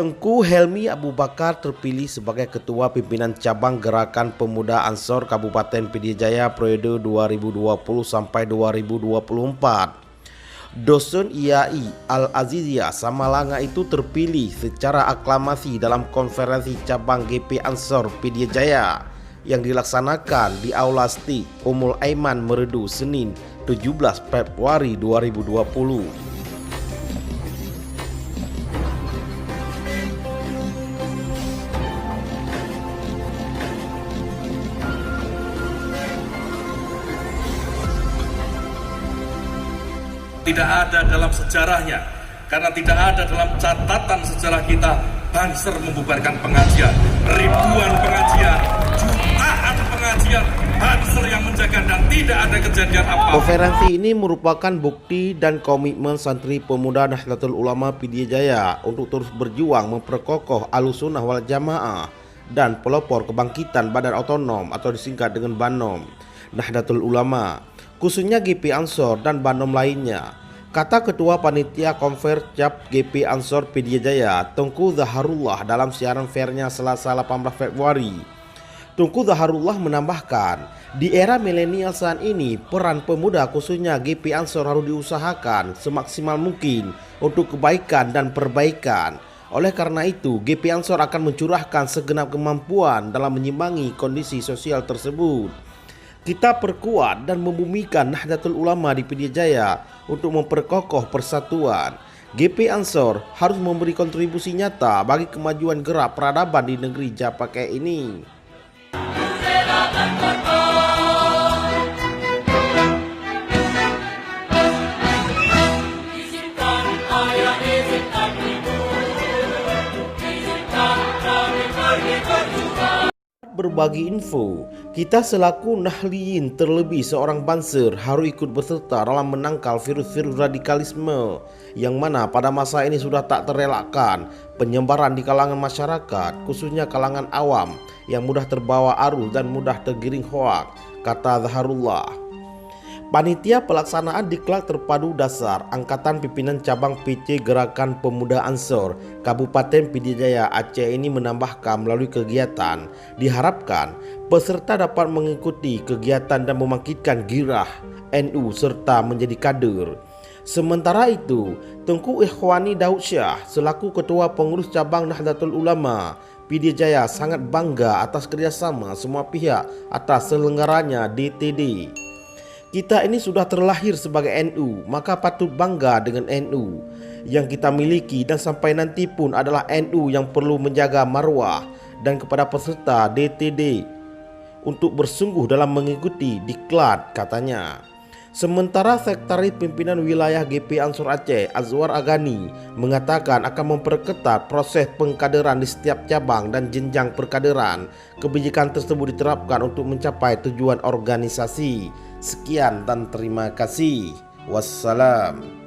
Tengku Helmi Abu Bakar terpilih sebagai Ketua Pimpinan Cabang Gerakan Pemuda Ansor Kabupaten Pidijaya periode 2020 sampai 2024. Dosen IAI Al-Aziziyah Samalanga itu terpilih secara aklamasi dalam konferensi cabang GP Ansor Pidijaya yang dilaksanakan di Aula STI Ummul Aiman Meredu Senin 17 Februari 2020. Tidak ada dalam sejarahnya, karena tidak ada dalam catatan sejarah kita Banser membubarkan pengajian. Ribuan pengajian, jutaan pengajian, Banser yang menjaga dan tidak ada kejadian apa. Konferensi ini merupakan bukti dan komitmen santri pemuda Nahdlatul Ulama Pidijaya untuk terus berjuang memperkokoh Ahlussunnah wal Jamaah dan pelopor kebangkitan Badan Otonom atau disingkat dengan Banom Nahdlatul Ulama, khususnya GP Ansor dan Banom lainnya, kata Ketua Panitia Konfercap GP Ansor Pidijaya Tengku Zaharullah dalam siaran fairnya Selasa 18 Februari. Tengku Zaharullah menambahkan, di era milenial saat ini peran pemuda khususnya GP Ansor harus diusahakan semaksimal mungkin untuk kebaikan dan perbaikan. Oleh karena itu, GP Ansor akan mencurahkan segenap kemampuan dalam menyimbangi kondisi sosial tersebut. Kita perkuat dan membumikan Nahdlatul Ulama di Pidijaya untuk memperkokoh persatuan. GP Ansor harus memberi kontribusi nyata bagi kemajuan gerak peradaban di negeri Japake ini. Berbagi info, kita selaku Nahliyin terlebih seorang Banser harus ikut berserta dalam menangkal virus-virus radikalisme yang mana pada masa ini sudah tak terelakkan penyebaran di kalangan masyarakat, khususnya kalangan awam yang mudah terbawa arus dan mudah tergiring hoak, kata Zaharullah. Panitia pelaksanaan Diklat Terpadu Dasar Angkatan Pimpinan Cabang PC Gerakan Pemuda Ansor Kabupaten Pidijaya Aceh ini menambahkan melalui kegiatan diharapkan peserta dapat mengikuti kegiatan dan membangkitkan gairah NU serta menjadi kader. Sementara itu, Tengku Ikhwani Daud Syah selaku Ketua Pengurus Cabang Nahdlatul Ulama Pidijaya sangat bangga atas kerjasama semua pihak atas selenggaranya DTD. Kita ini sudah terlahir sebagai NU, maka patut bangga dengan NU yang kita miliki dan sampai nanti pun adalah NU yang perlu menjaga marwah dan kepada peserta DTD untuk bersungguh dalam mengikuti diklat, katanya. Sementara Sekretaris Pimpinan Wilayah GP Ansor Aceh Azwar Agani mengatakan akan memperketat proses pengkaderan di setiap cabang dan jenjang perkaderan. Kebijakan tersebut diterapkan untuk mencapai tujuan organisasi. Sekian dan terima kasih. Wassalam.